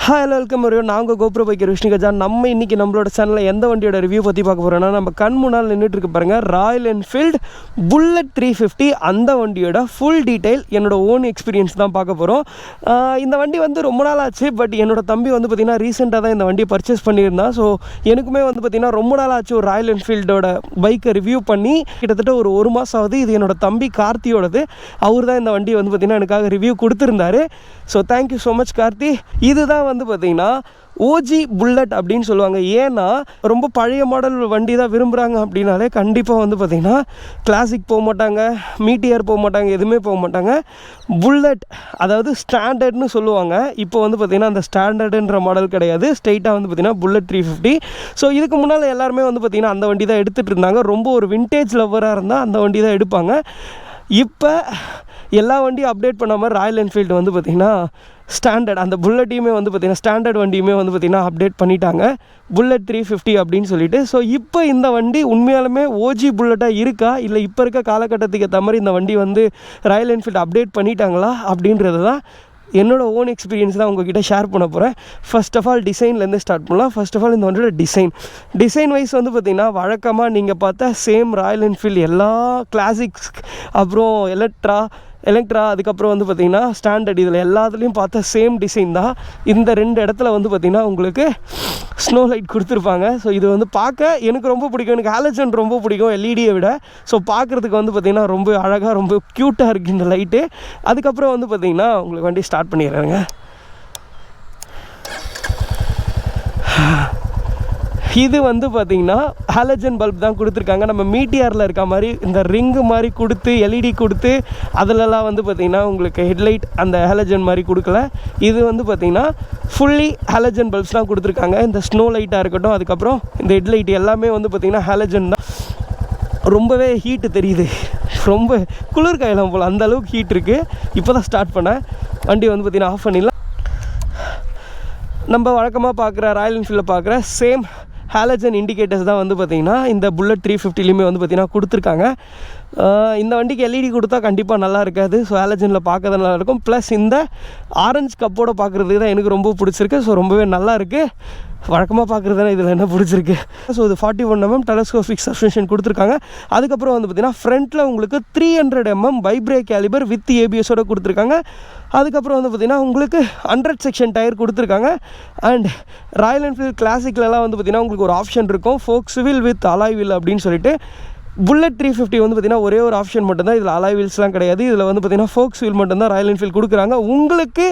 Hi welcome வரையும் நாங்கள் GoPro biker Vishnu Gaja. நம்ம இன்றைக்கி நம்மளோட சேனலில் எந்த வண்டியோட ரிவ்யூ பற்றி பார்க்க போகிறோன்னா, நம்ம கண் முன்னால் நின்றுட்டுருக்கு பாருங்கள், ராயல் என்ஃபீல்டு புல்லட் 350. அந்த வண்டியோட ஃபுல் டீட்டெயில் என்னோட ஓன் எக்ஸ்பீரியன்ஸ் தான் பார்க்க போகிறோம். இந்த வண்டி வந்து ரொம்ப நாள் ஆச்சு. பட் என்னோட தம்பி வந்து பார்த்திங்கன்னா ரீசெண்டாக தான் இந்த வண்டியை பர்ச்சேஸ் பண்ணியிருந்தான். ஸோ எனக்குமே வந்து பார்த்திங்கன்னா ரொம்ப நாள் ஆச்சு ஒரு ராயல் என்ஃபீல்டோட பைக்கை ரிவ்யூ பண்ணி. கிட்டத்தட்ட ஒரு மாதம் ஆகுது. இது என்னோட தம்பி கார்த்தியோடது. அவர் தான் இந்த வண்டியை வந்து பார்த்திங்கன்னா எனக்காக ரிவ்யூ கொடுத்துருந்தாரு. So thank you so much Karthi. இதுதான் வந்து பார்த்திங்கன்னா ஓஜி புல்லட் அப்படின்னு சொல்லுவாங்க. ஏன்னா ரொம்ப பழைய மாடல் வண்டி தான் விரும்புகிறாங்க அப்படின்னாலே கண்டிப்பாக வந்து பார்த்திங்கன்னா கிளாசிக் போக மாட்டாங்க, மீட்டியர் போக மாட்டாங்க, எதுவுமே போக மாட்டாங்க. புல்லட் அதாவது ஸ்டாண்டர்ட்னு சொல்லுவாங்க. இப்போ வந்து பார்த்திங்கன்னா அந்த ஸ்டாண்டர்டுன்ற மாடல் கிடையாது, ஸ்ட்ரெயிட்டாக வந்து பார்த்திங்கன்னா புல்லட் 350. ஸோ இதுக்கு முன்னால் எல்லாருமே வந்து பார்த்திங்கன்னா அந்த வண்டி தான் எடுத்துகிட்டு இருந்தாங்க. ரொம்ப ஒரு விண்டேஜ் லவ்வராக இருந்தால் அந்த வண்டி தான் எடுப்பாங்க. இப்போ எல்லா வண்டியும் அப்டேட் பண்ணாமல் ராயல் என்ஃபீல்டு வந்து பார்த்திங்கன்னா ஸ்டாண்டர்ட் அந்த புல்லட்டையுமே வந்து பார்த்திங்கன்னா ஸ்டாண்டர்ட் வண்டியுமே வந்து பார்த்திங்கன்னா அப்டேட் பண்ணிட்டாங்க, புல்லட் 350 அப்படின்னு சொல்லிட்டு. ஸோ இப்போ இந்த வண்டி உண்மையாலுமே ஓஜி புல்லட்டாக இருக்கா, இல்லை இப்போ இருக்க காலகட்டத்துக்கு ஏற்ற மாதிரி இந்த வண்டி வந்து ராயல் என்ஃபீல்டு அப்டேட் பண்ணிட்டாங்களா அப்படின்றது தான் என்னோட ஓன் எக்ஸ்பீரியன்ஸ் தான் உங்ககிட்ட ஷேர் பண்ண போகிறேன். ஃபர்ஸ்ட் ஆஃப் ஆல் டிசைன்லேருந்து ஸ்டார்ட் பண்ணலாம். ஃபர்ஸ்ட் ஆஃப் ஆல் இந்த வண்டியோட டிசைன் வைஸ் வந்து பார்த்திங்கன்னா வழக்கமாக நீங்கள் பார்த்தா சேம் ராயல் என்ஃபீல்டு எல்லா கிளாசிக்ஸ், அப்புறம் எலக்ட்ரா அதுக்கப்புறம் வந்து பார்த்திங்கன்னா ஸ்டாண்டர்ட், இதில் எல்லாத்துலேயும் பார்த்தா சேம் டிசைன் தான். இந்த ரெண்டு இடத்துல வந்து பார்த்திங்கன்னா உங்களுக்கு ஸ்னோ லைட் கொடுத்துருப்பாங்க. ஸோ இது வந்து பார்க்க எனக்கு ரொம்ப பிடிக்கும். எனக்கு ஹாலஜன் ரொம்ப பிடிக்கும் எல்இடியை விட. ஸோ பார்க்குறதுக்கு வந்து பார்த்திங்கன்னா ரொம்ப அழகாக ரொம்ப க்யூட்டாக இருக்குது இந்த லைட்டு. அதுக்கப்புறம் வந்து பார்த்திங்கன்னா உங்களுக்கு வண்டி ஸ்டார்ட் பண்ணிடுறாங்க. இது வந்து பார்த்திங்கன்னா ஹாலஜன் பல்ப் தான் கொடுத்துருக்காங்க. நம்ம மீட்டியாரில் இருக்க மாதிரி இந்த ரிங்கு மாதிரி கொடுத்து எல்இடி கொடுத்து அதிலலாம் வந்து பார்த்திங்கன்னா உங்களுக்கு ஹெட்லைட் அந்த ஹாலஜன் மாதிரி கொடுக்கல. இது வந்து பார்த்திங்கன்னா ஃபுல்லி ஹாலஜன் பல்ப்ஸ் தான் கொடுத்துருக்காங்க. இந்த ஸ்னோ லைட்டாக இருக்கட்டும், அதுக்கப்புறம் இந்த ஹெட்லைட் எல்லாமே வந்து பார்த்திங்கன்னா ஹாலஜன் தான். ரொம்பவே ஹீட்டு தெரியுது, ரொம்ப குளிர் காயலாம் போல் அந்த அளவுக்கு ஹீட் இருக்குது. இப்போ தான் ஸ்டார்ட் பண்ணேன். வண்டி வந்து பார்த்திங்கன்னா ஆஃப் பண்ணிடலாம். நம்ம வழக்கமாக பார்க்குற ராயல் என்ஃபீல்டில் பார்க்குற சேம் ஹாலஜன் இண்டிகேட்டர்ஸ் தான் வந்து பார்த்திங்கன்னா இந்த புல்லட் 350லையுமே வந்து பார்த்திங்கன்னா கொடுத்துருக்காங்க. இந்த வண்டிக்கு எல்இடி கொடுத்தா கண்டிப்பாக நல்லா இருக்காது. ஸோ ஹாலஜனில் பார்க்க தான் நல்லாயிருக்கும். ப்ளஸ் இந்த ஆரஞ்சு கப்போடு பார்க்குறதுக்கு தான் எனக்கு ரொம்ப பிடிச்சிருக்கு. ஸோ ரொம்பவே நல்லா இருக்குது. வழக்கமாக பார்க்குறது தானே இதில் என்ன பிடிச்சிருக்கு. ஸோ இது 41 mm டெலஸ்கோபிக் சஸ்பென்ஷன் கொடுத்துருக்காங்க. அதுக்கப்புறம் வந்து பார்த்திங்கன்னா ஃப்ரண்ட்டில் உங்களுக்கு 300 mm பைப்ரேக் கேலிபர் வித் ஏபிஎஸோடு கொடுத்துருக்காங்க. அதுக்கப்புறம் வந்து பார்த்திங்கன்னா உங்களுக்கு 100 செக்ஷன் டயர் கொடுத்துருக்காங்க. அண்ட் ராயல் என்ஃபீல்டு கிளாசிக்லலாம் வந்து பார்த்திங்கன்னா உங்களுக்கு ஒரு ஆப்ஷன் இருக்கும், ஃபோக்ஸ் வீல் வித் அலாய் வீல் அப்படின்னு சொல்லிட்டு. புல்லட் 350 வந்து பார்த்திங்கன்னா ஒரே ஒரு ஆப்ஷன் மட்டும்தான், இதில் அலாய் வீல்ஸ்லாம் கிடையாது. இதில் வந்து பார்த்திங்கன்னா ஃபோக்ஸ் வீல் மட்டும்தான் ராயல் என்ஃபீல்டு கொடுக்குறாங்க. உங்களுக்கு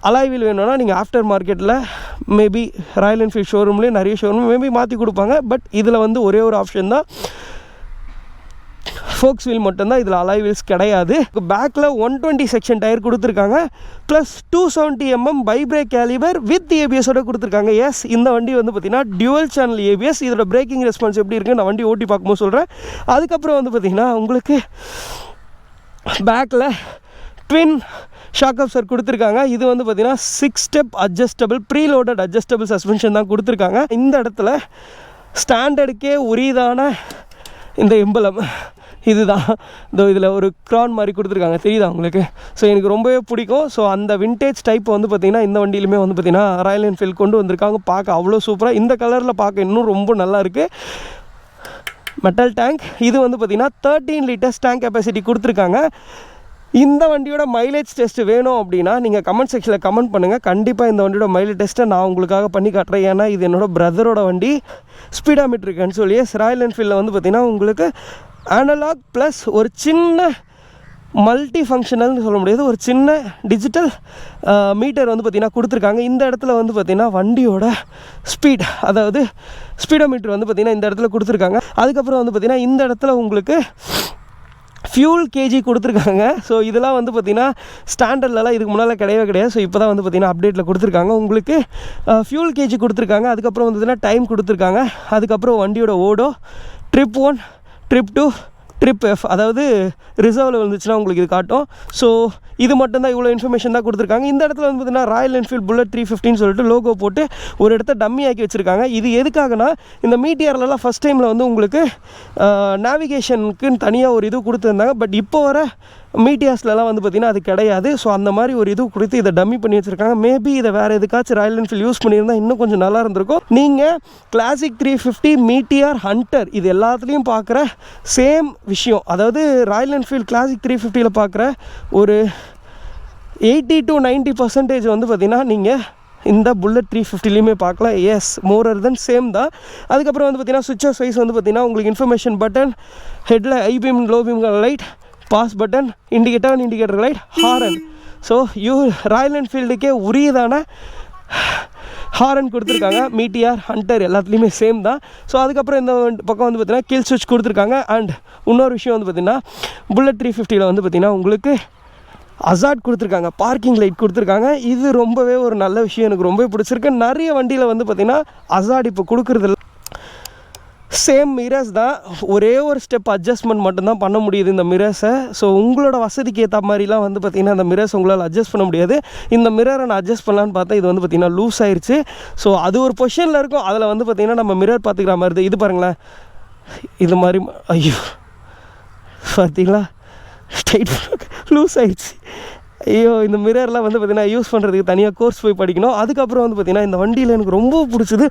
அலாய் வீல் வேணும்னா நீங்கள் ஆஃப்டர் மார்க்கெட்டில் மேபி ராயல் என்ஃபீல்டு ஷோரூம்லேயே நிறைய ஷோரூம் மேபி மாற்றி கொடுப்பாங்க. பட் இதில் வந்து ஒரே ஒரு ஆப்ஷன் தான், ஃபோக்ஸ் வீல் மட்டும்தான், இதில் அலாய் வீல்ஸ் கிடையாது. பேக்கில் 120 செக்ஷன் டயர் கொடுத்துருக்காங்க. ப்ளஸ் 270 mm பைப்ரேக் கேலிபர் வித் ஏபிஎஸோட கொடுத்துருக்காங்க. எஸ், இந்த வண்டி வந்து பார்த்திங்கன்னா டியூவல் சேனல் ஏபிஎஸ். இதோட பிரேக்கிங் ரெஸ்பான்ஸ் எப்படி இருக்குது நான் வண்டி ஓட்டி பார்க்கும்போது சொல்கிறேன். அதுக்கப்புறம் வந்து பார்த்திங்கன்னா உங்களுக்கு பேக்கில் ட்வின் ஷாக் அப்சர் கொடுத்துருக்காங்க. இது வந்து பார்த்திங்கன்னா 6 step adjustable preloaded adjustable suspension தான் கொடுத்துருக்காங்க. இந்த இடத்துல ஸ்டாண்டர்டுக்கே உரியதான இந்த எம்பலம் இதுதான். இதோ இதில் ஒரு க்ரான் மாதிரி கொடுத்துருக்காங்க, தெரியுதா உங்களுக்கு? ஸோ எனக்கு ரொம்பவே பிடிக்கும். ஸோ அந்த விண்டேஜ் டைப் வந்து பார்த்திங்கன்னா இந்த வண்டியிலுமே வந்து பார்த்திங்கன்னா ராயல் என்ஃபீல்டு கொண்டு வந்திருக்காங்க. பார்க்க அவ்வளோ சூப்பராக, இந்த கலரில் பார்க்க இன்னும் ரொம்ப நல்லா இருக்குது. மெட்டல் டேங்க் இது வந்து பார்த்திங்கன்னா 13 லிட்டர்ஸ் டேங்க் கெப்பாசிட்டி கொடுத்துருக்காங்க. இந்த வண்டியோட மைலேஜ் டெஸ்ட்டு வேணும் அப்படின்னா நீங்கள் கமெண்ட் செக்ஷனில் கமெண்ட் பண்ணுங்கள். கண்டிப்பாக இந்த வண்டியோட மைலேஜ் டெஸ்ட்டை நான் உங்களுக்காக பண்ணி காட்டுறேன். ஏன்னா இது என்னோட பிரதரோட வண்டி, ஸ்பீடாமீட்டர் கன்சோல். எஸ், ராயல் என்ஃபீல்டில் வந்து பார்த்திங்கன்னா உங்களுக்கு அனலாக் ப்ளஸ் ஒரு சின்ன மல்டி ஃபங்க்ஷனல்னு சொல்ல முடியாது, ஒரு சின்ன டிஜிட்டல் மீட்டர் வந்து பார்த்திங்கன்னா கொடுத்துருக்காங்க. இந்த இடத்துல வந்து பார்த்திங்கன்னா வண்டியோட ஸ்பீட், அதாவது ஸ்பீடோமீட்டர் வந்து பார்த்திங்கன்னா இந்த இடத்துல கொடுத்துருக்காங்க. அதுக்கப்புறம் வந்து பார்த்திங்கன்னா இந்த இடத்துல உங்களுக்கு ஃபியூல் கேஜி கொடுத்துருக்காங்க. ஸோ இதெல்லாம் வந்து பார்த்திங்கன்னா ஸ்டாண்டர்ட்லலாம் இதுக்கு முன்னால் கிடையாது. ஸோ இப்போ தான் வந்து பார்த்திங்கன்னா அப்டேட்டில் கொடுத்துருக்காங்க. உங்களுக்கு ஃபியூல் கேஜி கொடுத்துருக்காங்க. அதுக்கப்புறம் வந்து பார்த்திங்கன்னா டைம் கொடுத்துருக்காங்க. அதுக்கப்புறம் வண்டியோட ஓடோ, ட்ரிப் 1, ட்ரிப் 2, ட்ரிப் எஃப், அதாவது ரிசர்வில் வந்துச்சுன்னா உங்களுக்கு இது காட்டும். ஸோ இது மட்டும்தான், இவ்வளோ இன்ஃபர்மேஷன் தான் கொடுத்துருக்காங்க. இந்த இடத்துல வந்து பார்த்திங்கன்னா ராயல் என்ஃபீல்ட் புல்லட் 350 சொல்லிட்டு லோகோ போட்டு ஒரு இடத்த டம்மி ஆக்கி வச்சுருக்காங்க. இது எதுக்காகனா, இந்த மீட்டியர்லலாம் ஃபஸ்ட் டைமில் வந்து உங்களுக்கு நேவிகேஷனுக்குன்னு தனியாக ஒரு இது கொடுத்துருந்தாங்க. பட் இப்போ வர மீட்டியாஸ்லலாம் வந்து பார்த்திங்கன்னா அது கிடையாது. ஸோ அந்த மாதிரி ஒரு இது கொடுத்து இதை டம்மி பண்ணி வச்சுருக்காங்க. மேபி இதை வேறு எதுக்காச்சும் ராயல் என்ஃபீல்ட் யூஸ் பண்ணியிருந்தால் இன்னும் கொஞ்சம் நல்லா இருந்திருக்கும். நீங்கள் கிளாசிக் 350, மீட்டியார், ஹண்டர் இது எல்லாத்துலேயும் பார்க்குற சேம் விஷயம். அதாவது ராயல் என்ஃபீல்ட் கிளாசிக் 350 பார்க்குற ஒரு 80 to 90% வந்து பார்த்திங்கன்னா நீங்கள் இந்த புல்லட் 350லையுமே பார்க்கலாம். எஸ், மோரர் தென் சேம் தான். அதுக்கப்புறம் வந்து பார்த்திங்கன்னா சுவிட்சஸ் வைஸ் வந்து பார்த்திங்கன்னா உங்களுக்கு இன்ஃபர்மேஷன் பட்டன், ஹெட்டில் high beam low beam light, pass button, indicator light, horn. So Royal என்ஃபீல்டுக்கே உரியதான ஹாரன் கொடுத்துருக்காங்க. மீட்டியார், ஹண்டர் எல்லாத்துலேயுமே சேம் தான். ஸோ அதுக்கப்புறம் இந்த பக்கம் வந்து பார்த்திங்கன்னா கில் ஸ்விட்ச் கொடுத்துருக்காங்க. அண்ட் இன்னொரு விஷயம் வந்து பார்த்திங்கன்னா புல்லட் 350 வந்து பார்த்திங்கன்னா உங்களுக்கு அசாட் கொடுத்துருக்காங்க, பார்க்கிங் லைட் கொடுத்துருக்காங்க. இது ரொம்பவே ஒரு நல்ல விஷயம், எனக்கு ரொம்பவே பிடிச்சிருக்கு. நிறைய வண்டியில் வந்து பார்த்திங்கன்னா அசாட் இப்போ கொடுக்குறதில்ல. சேம் மிரர்ஸ் தான், ஒரே ஒரு ஸ்டெப் அட்ஜஸ்ட்மெண்ட் மட்டும்தான் பண்ண முடியுது இந்த மிரர்ஸை. ஸோ உங்களோட வசதிக்கு ஏற்ற மாதிரிலாம் வந்து பார்த்திங்கன்னா அந்த மிரர்ஸ் உங்களால் அட்ஜஸ்ட் பண்ண முடியாது. இந்த மிரரை நான் அட்ஜஸ்ட் பண்ணலான்னு பார்த்தா இது வந்து பார்த்திங்கன்னா லூஸ் ஆயிடுச்சு. ஸோ அது ஒரு பொசிஷனில் இருக்கும், அதில் வந்து பார்த்திங்கன்னா நம்ம மிரர் பார்த்துக்கிற மாதிரி இது பாருங்களேன், இது மாதிரி. ஐயோ பார்த்தீங்களா, ஸ்ட்ரைட் லூஸ் ஆயிடுச்சு. ஐயோ, இந்த மிரர்லாம் வந்து பார்த்திங்கன்னா யூஸ் பண்ணுறதுக்கு தனியாக கோர்ஸ் போய் படிக்கணும். அதுக்கப்புறம் வந்து பார்த்திங்கன்னா இந்த வண்டியில் எனக்கு ரொம்ப பிடிச்சது,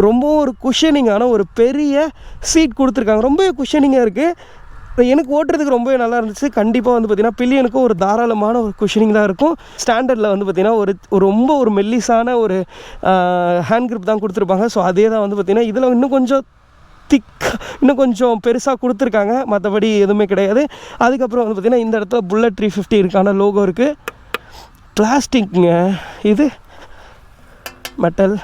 ரொம்ப ஒரு குஷனிங்கான ஒரு பெரிய சீட் கொடுத்துருக்காங்க. ரொம்பவே குஷனிங்காக இருக்குது. எனக்கு ஓட்டுறதுக்கு ரொம்பவே நல்லா இருந்துச்சு. கண்டிப்பாக வந்து பார்த்திங்கன்னா பில்லியனுக்கும் ஒரு தாராளமான ஒரு குஷனிங் தான் இருக்கும். ஸ்டாண்டர்டில் வந்து பார்த்திங்கன்னா ஒரு ரொம்ப ஒரு மெல்லிஸான ஒரு ஹேண்ட் கிரிப் தான் கொடுத்துருப்பாங்க. ஸோ அதே தான் வந்து பார்த்திங்கன்னா இதில் இன்னும் கொஞ்சம் இன்னும் கொஞ்சம் பெருசாக கொடுத்துருக்காங்க, மற்றபடி எதுவுமே கிடையாது. அதுக்கப்புறம் வந்து பார்த்திங்கன்னா இந்த இடத்துல புல்லட் 350 இருக்கான லோகோ இருக்குது. பிளாஸ்டிக்ங்க, இது மெட்டல்.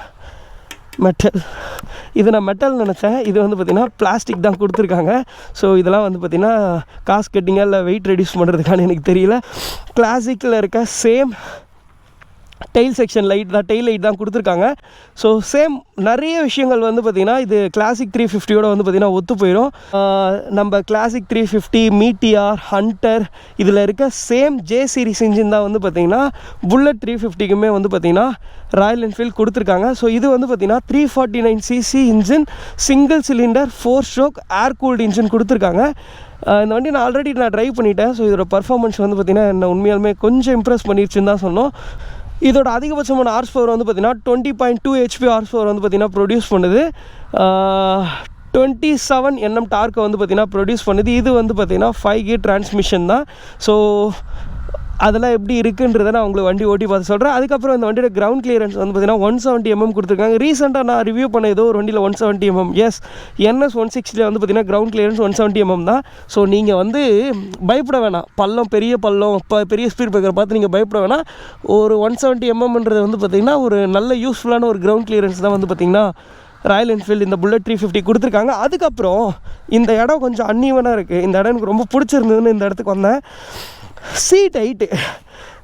இது நான் மெட்டல் நினச்சேன், இது வந்து பார்த்திங்கன்னா பிளாஸ்டிக் தான் கொடுத்துருக்காங்க. ஸோ இதெல்லாம் வந்து பார்த்திங்கன்னா காசு கட்டிங்க இல்லை வெயிட் ரெடியூஸ் பண்ணுறதுக்கான எனக்கு தெரியல. கிளாசிக்கில் இருக்க சேம் டெயில் செக்ஷன் லைட் தான், டெயில் லைட் தான் கொடுத்துருக்காங்க. ஸோ சேம் நிறைய விஷயங்கள் வந்து பார்த்திங்கன்னா இது கிளாசிக் 350 வந்து பார்த்திங்கன்னா ஒத்து போயிடும். நம்ம கிளாசிக் 350, மீட்டியார், ஹண்டர் இதில் இருக்க சேம் ஜே சீரிஸ் இன்ஜின் தான் வந்து பார்த்திங்கன்னா புல்லட் 350க்குமே வந்து பார்த்திங்கன்னா ராயல் என்ஃபீல்ட் கொடுத்துருக்காங்க. ஸோ இது வந்து பார்த்திங்கன்னா 349cc engine, single cylinder, 4 stroke ஏர் கூல்டு இன்ஜின் கொடுத்துருக்காங்க. இந்த வண்டி நான் ஆல்ரெடி ட்ரைவ் பண்ணிட்டேன். ஸோ இதோட பர்ஃபார்மன்ஸ் வந்து பார்த்திங்கன்னா என்ன உண்மையாலுமே கொஞ்சம் இம்ப்ரெஸ் பண்ணிடுச்சுன்னு தான் சொன்னோம். இதோட அதிகபட்சமான ஹார்ஸ் பவர் வந்து பார்த்திங்கன்னா 20.2 HP ஹார்ஸ் பவர் வந்து பார்த்திங்கன்னா ப்ரொடியூஸ் பண்ணுது. 27 Nm டார்க்கை வந்து பார்த்திங்கன்னா ப்ரொடியூஸ் பண்ணுது. இது வந்து பார்த்திங்கன்னா 5 கியர் டிரான்ஸ்மிஷன் தான். ஸோ அதெல்லாம் எப்படி இருக்குன்றதை நான் உங்களுக்கு வண்டி ஓட்டி பார்த்து சொல்கிறேன். அதுக்கப்புறம் இந்த வண்டியோட கிரவுண்ட் கிளியரன்ஸ் வந்து பார்த்திங்கன்னா 170 mm கொடுத்துருக்காங்க. ரீசெண்டாக நான் ரிவ்யூ பண்ண ஏதோ ஒரு வண்டியில் 170 mm, எஸ் NS 160 வந்து பார்த்திங்கன்னா கிரவுண்ட் கிளியரன்ஸ் 170 mm தான். ஸோ நீங்கள் வந்து பயப்பட வேணாம், பெரிய பள்ளம் பெரிய ஸ்பீட் பிரேக்கர் பார்த்து நீங்கள் பயப்பட வேணாம். ஒரு 170 mmன்றது வந்து பார்த்திங்கன்னா ஒரு நல்ல யூஸ்ஃபுல்லான ஒரு கிரவுண்ட் கிளியரன்ஸ் தான் வந்து பார்த்திங்கன்னா ராயல் என்ஃபீல்டு இந்த புல்லட் 350 கொடுத்துருக்காங்க. அதுக்கப்புறம் இந்த இடம் கொஞ்சம் அன்ஈவனாக இருக்குது. இந்த இடம் எனக்கு ரொம்ப பிடிச்சிருந்ததுன்னு இந்த இடத்துக்கு வந்தேன். Seat height.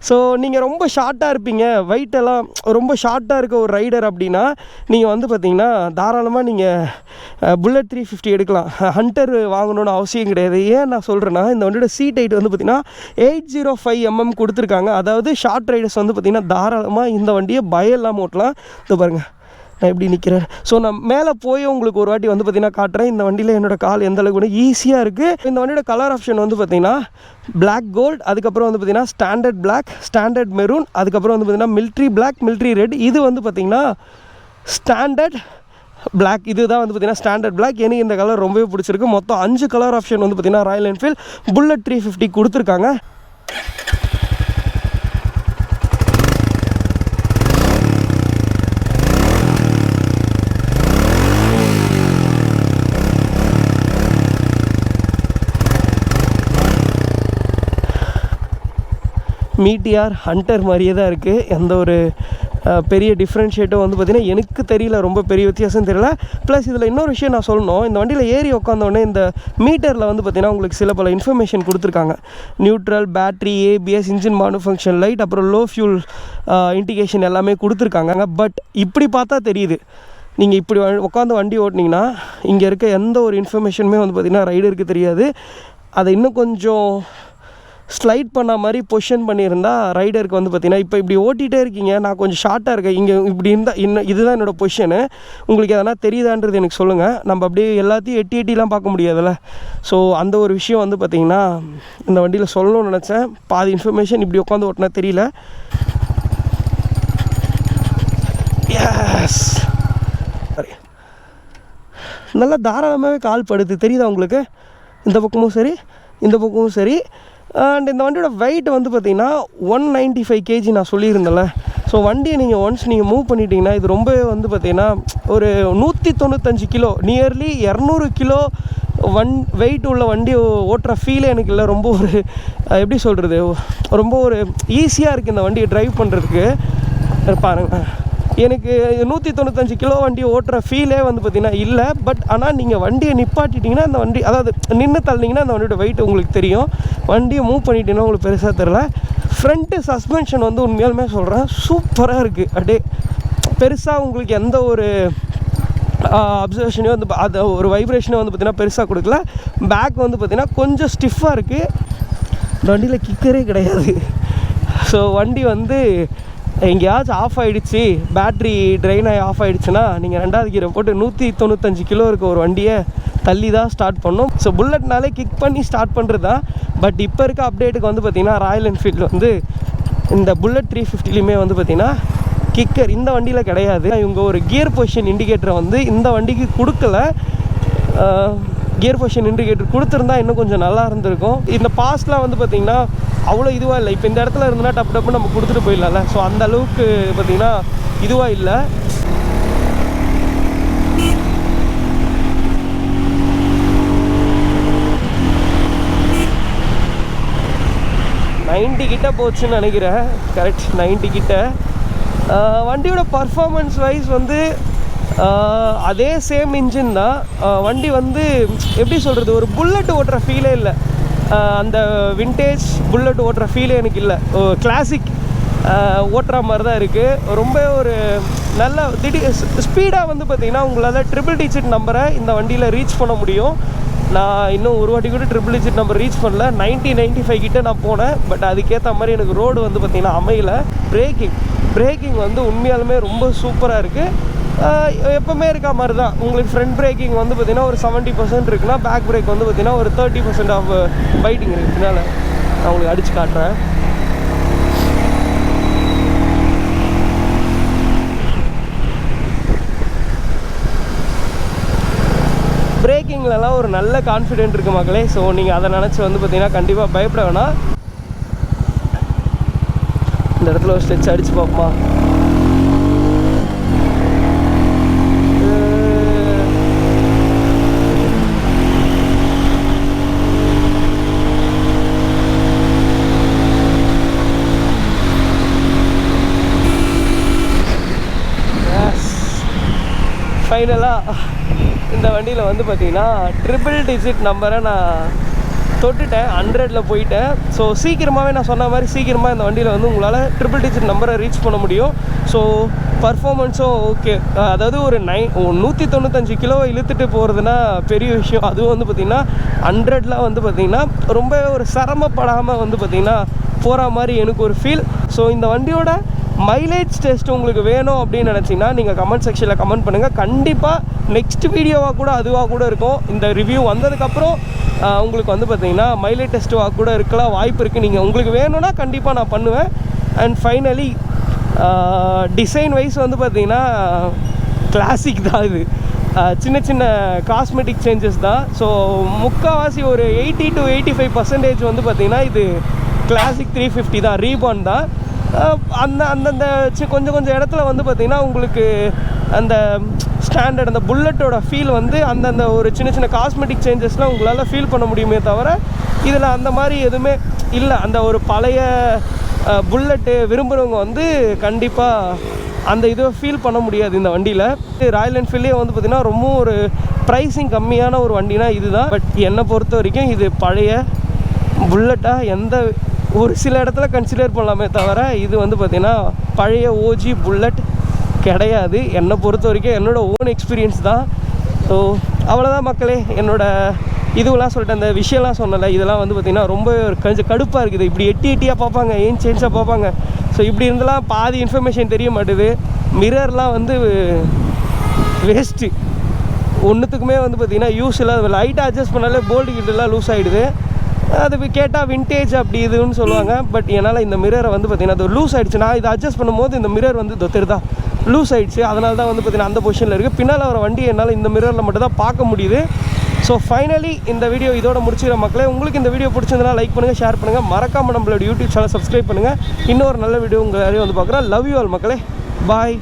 ஸோ நீங்கள் ரொம்ப ஷார்ட்டாக இருப்பீங்க, வெயிட்டெல்லாம் ரொம்ப ஷார்ட்டாக இருக்க ஒரு ரைடர் அப்படின்னா நீங்கள் வந்து பார்த்திங்கன்னா தாராளமாக நீங்கள் புல்லட் 350 எடுக்கலாம். ஹண்டர் வாங்கணுன்னு அவசியம் கிடையாது. ஏன் நான் சொல்கிறேன்னா இந்த வண்டியோட சீட் ஹைட் வந்து பார்த்திங்கன்னா 805 mm கொடுத்துருக்காங்க. அதாவது ஷார்ட் ரைடர்ஸ் வந்து பார்த்திங்கன்னா தாராளமாக இந்த வண்டியை பயம் இல்லாமல் ஓட்டலாம். இது பாருங்கள் நான் எப்படி நிற்கிறேன். ஸோ நான் மேலே போய் உங்களுக்கு ஒரு வாட்டி வந்து பார்த்திங்கன்னா காட்டுறேன். இந்த வண்டியில் என்னோடய கால் எந்த அளவுக்கு கூட ஈஸியாக இருக்குது. இந்த வண்டியோட கலர் ஆப்ஷன் வந்து பார்த்திங்கன்னா பிளாக் கோல்டு, அதுக்கப்புறம் வந்து பார்த்திங்கன்னா ஸ்டாண்டர்ட் பிளாக், ஸ்டாண்டர்ட் மெரூன், அதுக்கப்புறம் வந்து பார்த்திங்கன்னா மிலிட்ரி பிளாக், மிலிட்ரி ரெட். இது வந்து பார்த்திங்கன்னா ஸ்டாண்டர்ட் பிளாக். இது தான் வந்து பார்த்திங்கன்னா ஸ்டாண்டர்ட் பிளாக். எனக்கு இந்த கலர் ரொம்பவே பிடிச்சிருக்கு. மொத்தம் 5 கலர் ஆப்ஷன் வந்து பார்த்திங்கன்னா ராயல் என்ஃபீல்ட் புல்லட் 350 கொடுத்துருக்காங்க. மீட்டியார், ஹண்டர் மாதிரியே தான் இருக்குது. எந்த ஒரு பெரிய டிஃப்ரென்ஷியேட்டும் வந்து பார்த்திங்கன்னா எனக்கு தெரியல, ரொம்ப பெரிய வித்தியாசம் தெரியல. ப்ளஸ் இதில் இன்னொரு விஷயம் நான் சொல்லணும், இந்த வண்டியில் ஏறி உட்காந்தோடனே இந்த மீட்டரில் வந்து பார்த்திங்கன்னா உங்களுக்கு சில பல இன்ஃபர்மேஷன் கொடுத்துருக்காங்க. நியூட்ரல், பேட்ரி, ABS, இன்ஜின் மானு ஃபங்க்ஷன் லைட், அப்புறம் லோ ஃபியூல் இண்டிகேஷன் எல்லாமே கொடுத்துருக்காங்க. பட் இப்படி பார்த்தா தெரியுது, நீங்கள் இப்படி உட்காந்து வண்டி ஓட்டினீங்கன்னா இங்கே இருக்க எந்த ஒரு இன்ஃபர்மேஷனுமே வந்து பார்த்திங்கன்னா ரைடருக்கு தெரியாது. அதை இன்னும் கொஞ்சம் ஸ்லைட் பண்ண மாதிரி பொசிஷன் பண்ணியிருந்தா ரைடருக்கு வந்து பார்த்திங்கன்னா, இப்போ இப்படி ஓட்டிகிட்டே இருக்கீங்க, நான் கொஞ்சம் ஷார்ட்டாக இருக்கேன், இங்கே இப்படி இருந்தால் இன்னும் இதுதான் என்னோடய பொசிஷனு, உங்களுக்கு எதனா தெரியுதான்றது எனக்கு சொல்லுங்கள். நம்ம அப்படியே எல்லாத்தையும் எட்டிலாம் பார்க்க முடியாதுல்ல. ஸோ அந்த ஒரு விஷயம் வந்து பார்த்திங்கன்னா இந்த வண்டியில் சொல்லணும்னு நினச்சேன். பாதி இன்ஃபர்மேஷன் இப்படி உட்காந்து ஓட்டினா தெரியல. எஸ், சரி, நல்லா தாராளமாகவே கால் படுது, தெரியுதா உங்களுக்கு? இந்த பக்கமும் சரி, இந்த பக்கமும் சரி. அண்ட் இந்த வண்டியோட வெயிட் வந்து பார்த்திங்கன்னா 195 kg நான் சொல்லியிருந்தேன்ல. ஸோ வண்டியை நீங்கள் ஒன்ஸ் நீங்கள் மூவ் பண்ணிட்டீங்கன்னா இது ரொம்பவே வந்து பார்த்திங்கன்னா ஒரு 195 கிலோ, நியர்லி 200 கிலோ வெயிட் உள்ள வண்டி ஓட்டுற ஃபீலே எனக்கு இல்லை. ரொம்ப ஒரு எப்படி சொல்கிறது, ரொம்ப ஒரு ஈஸியாக இருக்குது இந்த வண்டியை ட்ரைவ் பண்ணுறதுக்கு. பாருங்கள், எனக்கு 195 கிலோ வண்டி ஓட்டுற ஃபீலே வந்து பார்த்திங்கன்னா இல்லை. பட் ஆனால் நீங்கள் வண்டியை நிப்பாட்டிட்டிங்கன்னா அந்த வண்டி, அதாவது நின்று தள்ளிங்கன்னா அந்த வண்டியோட வெயிட் உங்களுக்கு தெரியும். வண்டியை மூவ் பண்ணிட்டீங்கன்னா உங்களுக்கு பெருசாக தெரில. ஃப்ரண்ட்டு சஸ்பென்ஷன் வந்து உண்மையாலுமே சொல்கிறேன் சூப்பராக இருக்குது. அப்படியே பெருசாக உங்களுக்கு எந்த ஒரு அப்சர்வேஷனையும் வந்து அது ஒரு வைப்ரேஷனே வந்து பார்த்திங்கன்னா பெருசாக கொடுக்கல. பேக் வந்து பார்த்திங்கன்னா கொஞ்சம் ஸ்டிஃபாக இருக்குது. இந்த வண்டியில் கிக்கரே கிடையாது. ஸோ வண்டி வந்து எங்கேயாச்சும் ஆஃப் ஆகிடுச்சு, பேட்ரி ட்ரெயின் ஆகி ஆஃப் ஆகிடுச்சுன்னா நீங்கள் 2வது கீரை போட்டு 195 கிலோ இருக்க ஒரு வண்டியை தள்ளி தான் ஸ்டார்ட் பண்ணணும். ஸோ புல்லட்னாலே கிக் பண்ணி ஸ்டார்ட் பண்ணுறது தான். பட் இப்போ இருக்க அப்டேட்டுக்கு வந்து பார்த்திங்கன்னா ராயல் என்ஃபீல்டு வந்து இந்த புல்லட் 350லையுமே வந்து பார்த்திங்கன்னா கிக்கர் இந்த வண்டியில் கிடையாது. இவங்க ஒரு கியர் பொசிஷன் இண்டிகேட்டரை வந்து இந்த வண்டிக்கு கொடுக்கல. கியர் பொசிஷன் இண்டிகேட்டர் கொடுத்துருந்தா இன்னும் கொஞ்சம் நல்லா இருந்திருக்கும். இந்த பாஸ்ட்லாம் வந்து பார்த்திங்கன்னா அவ்வளோ இதுவாக இல்லை. இப்போ இந்த இடத்துல இருந்துன்னா டப்பு டப்பு நம்ம கொடுத்துட்டு போயிடலாம்ல. ஸோ அந்த அளவுக்கு பார்த்திங்கன்னா இதுவாக இல்லை. கிட்ட போச்சுன்னு நினைக்கிறேன். கரெக்ட், 90 கிட்ட. வண்டியோட பர்ஃபார்மன்ஸ் வைஸ் வந்து அதே சேம் இன்ஜின் தான். வண்டி வந்து எப்படி சொல்கிறது, ஒரு புல்லட் ஓட்டுற ஃபீலே இல்லை. அந்த விண்டேஜ் புல்லட் ஓட்டுற ஃபீலே எனக்கு இல்லை. கிளாசிக் ஓட்டுற மாதிரி தான் இருக்குது. ரொம்ப ஒரு நல்ல ஸ்பீடாக வந்து பார்த்திங்கன்னா உங்களால் ட்ரிபிள் டிஜிட் நம்பரை இந்த வண்டியில் ரீச் பண்ண முடியும். நான் இன்னும் ஒரு வாட்டி கூட ட்ரிபிள் டிஜிட் நம்பர் ரீச் பண்ணல. 95 கிட்ட நான் போனேன். பட் அதுக்கேற்ற மாதிரி எனக்கு ரோடு வந்து பார்த்திங்கன்னா அமையல. பிரேக்கிங் வந்து உண்மையாலுமே ரொம்ப சூப்பராக இருக்குது. எப்போவுமே இருக்க மாதிரி தான். உங்களுக்கு ஃப்ரண்ட் பிரேக்கிங் வந்து பார்த்திங்கன்னா ஒரு 70% இருக்குன்னா, பேக் பிரேக் வந்து பார்த்திங்கன்னா ஒரு 30% ஆஃப் பைட்டிங் இருக்குது. இதனால் நான் உங்களுக்கு அடித்து காட்டுறேன். பிரேக்கிங்லலாம் ஒரு நல்ல கான்ஃபிடென்ட் இருக்குது மக்களே. ஸோ நீங்கள் அதை நினச்சி வந்து பார்த்திங்கன்னா கண்டிப்பாக பயப்பட வேணாம். இந்த இடத்துல ஒரு ஸ்டெச் அடித்து பார்ப்போமா. ஃபைனலாக இந்த வண்டியில் வந்து பார்த்திங்கன்னா ட்ரிபிள் டிஜிட் நம்பரை நான் தொட்டுட்டேன், 100ல் போயிட்டேன். ஸோ சீக்கிரமாகவே நான் சொன்ன மாதிரி சீக்கிரமாக இந்த வண்டியில் வந்து உங்களால் ட்ரிபிள் டிஜிட் நம்பரை ரீச் பண்ண முடியும். ஸோ பர்ஃபார்மன்ஸும் ஓகே. அதாவது ஒரு 195 கிலோ இழுத்துட்டு போகிறதுனா பெரிய விஷயம். அதுவும் வந்து பார்த்திங்கன்னா 100ல் வந்து பார்த்திங்கன்னா ரொம்ப ஒரு சிரமப்படாமல் வந்து பார்த்திங்கன்னா போகிற மாதிரி எனக்கு ஒரு ஃபீல். ஸோ இந்த வண்டியோட மைலேஜ் டெஸ்ட் உங்களுக்கு வேணும் அப்படின்னு நினச்சிங்கன்னா நீங்கள் கமெண்ட் செக்ஷனில் கமெண்ட் பண்ணுங்கள். கண்டிப்பாக நெக்ஸ்ட் வீடியோவாக கூட அதுவாக கூட இருக்கும். இந்த ரிவ்யூ வந்ததுக்கப்புறம் உங்களுக்கு வந்து பார்த்திங்கன்னா மைலேஜ் டெஸ்ட்டுவாக கூட இருக்கலாம் வாய்ப்பு இருக்குது. நீங்கள் உங்களுக்கு வேணும்னா கண்டிப்பாக நான் பண்ணுவேன். அண்ட் ஃபைனலி டிசைன் வைஸ் வந்து பார்த்திங்கன்னா கிளாசிக் தான். இது சின்ன சின்ன காஸ்மெட்டிக் சேஞ்சஸ் தான். ஸோ முக்கால்வாசி ஒரு 80 to 85% வந்து பார்த்திங்கன்னா இது கிளாசிக் 350 தான், ரீபான் தான். அந்தந்த கொஞ்சம் இடத்துல வந்து பார்த்திங்கன்னா உங்களுக்கு அந்த ஸ்டாண்டர்ட் அந்த புல்லட்டோட ஃபீல் வந்து அந்தந்த ஒரு சின்ன காஸ்மெட்டிக் சேஞ்சஸ்லாம் உங்களால் ஃபீல் பண்ண முடியுமே தவிர இதில் அந்த மாதிரி எதுவுமே இல்லை. அந்த ஒரு பழைய புல்லட்டு விரும்புகிறவங்க வந்து கண்டிப்பாக அந்த இதை ஃபீல் பண்ண முடியாது இந்த வண்டியில். ராயல் என்ஃபீல்டே வந்து பார்த்திங்கன்னா ரொம்ப ஒரு ப்ரைஸிங் கம்மியான ஒரு வண்டினா இதுதான். பட் என்னை பொறுத்த வரைக்கும் இது பழைய புல்லட்டாக எந்த ஒரு சில இடத்துல கன்சிடர் பண்ணலாமே தவிர இது வந்து பார்த்திங்கன்னா பழைய ஓஜி புல்லட் கிடையாது. என்னை பொறுத்த வரைக்கும் என்னோடய ஓன் எக்ஸ்பீரியன்ஸ் தான். ஸோ அவ்வளோதான் மக்களே, என்னோடய இதுவெல்லாம் சொல்லிட்டு அந்த விஷயம்லாம் சொன்னல, இதெல்லாம் வந்து பார்த்திங்கன்னா ரொம்ப கொஞ்சம் கடுப்பாக இருக்குது. இப்படி எட்டியாக பார்ப்பாங்க, சேஞ்சாக பார்ப்பாங்க. ஸோ இப்படி இருந்தெல்லாம் பாதி இன்ஃபர்மேஷன் தெரிய மாட்டுது. மிரர்லாம் வந்து வேஸ்ட்டு, ஒன்றுத்துக்குமே வந்து பார்த்திங்கன்னா யூஸ் இல்லாத. லைட்டாக அட்ஜஸ்ட் பண்ணாலே போல்டு கிட்டெல்லாம் லூஸ் ஆகிடுது. அது கேட்டால் விண்டேஜ் அப்படி இதுன்னு சொல்லுவாங்க. பட் என்னால் இந்த மிரரை வந்து பார்த்திங்கன்னா அது லூஸ் ஆகிடுச்சு. நான் இதை அட்ஜஸ்ட் பண்ணும்போது இந்த மிரர் வந்து தெரியுதா லூஸ் ஆகிடுச்சு. அதனால தான் வந்து பார்த்திங்கன்னா அந்த பொசிஷனில் இருக்குது. பின்னால் வர வண்டி என்னால் இந்த மிரரில் மட்டும் தான் பார்க்க முடியுது. ஸோ ஃபைனலி இந்த வீடியோ இதோட முடிச்சுக்கிற மக்களே. உங்களுக்கு இந்த வீடியோ பிடிச்சிருந்தனா லைக் பண்ணுங்கள், ஷேர் பண்ணுங்கள், மறக்காமல் நம்மளோட யூடியூப் சேனல் சப்ஸ்கிரைப் பண்ணுங்கள். இன்னொரு நல்ல வீடியோ உங்கள் யாரையும் வந்து பார்க்குறேன். லவ் யூ ஆல் மக்களே, பாய்.